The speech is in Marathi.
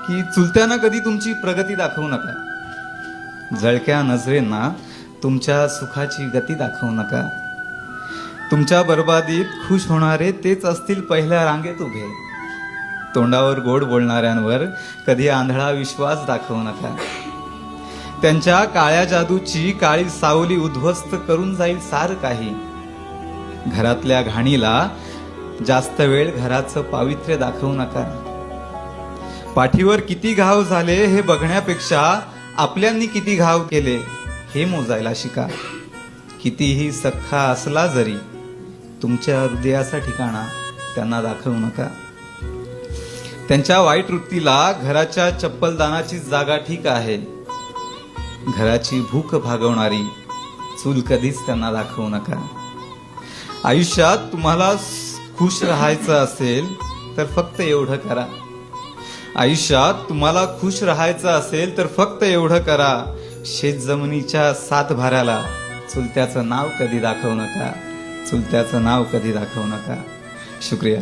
की चुलत्यांना कधी तुमची प्रगती दाखवू नका. जळक्या नजरेंना तुमच्या सुखाची गती दाखवू नका. तुमच्या बर्बादीत खुश होणारे तेच असतील पहिल्या रांगेत उभे. तोंडावर गोड बोलणाऱ्यांवर कधी आंधळा विश्वास दाखवू नका. त्यांच्या काळ्या जादूची काळी सावली उद्ध्वस्त करून जाईल सार काही. घरातल्या घाणीला जास्त वेळ घराचं पावित्र्य दाखवू नका. पाठीवर किती घाव झाले हे बघण्यापेक्षा आपल्यांनी किती घाव केले हे मोजायला शिका. कितीही सख्खा असला जरी तुमच्या हृदयाचा ठिकाणा त्यांना दाखवू नका. त्यांच्या वाईट वृत्तीला घराच्या चप्पलदानाची जागा ठीक आहे. घराची भूक भागवणारी चूल कधीच त्यांना दाखवू नका. आयुष्यात तुम्हाला खुश राहायचं असेल तर फक्त एवढं करा. आयुष्यात तुम्हाला खुश राहायचं असेल तर फक्त एवढं करा. शेतजमिनीच्या सातभाऱ्याला चुलत्याचं नाव कधी दाखवू नका. चुलत्याचं नाव कधी दाखवू नका. शुक्रिया.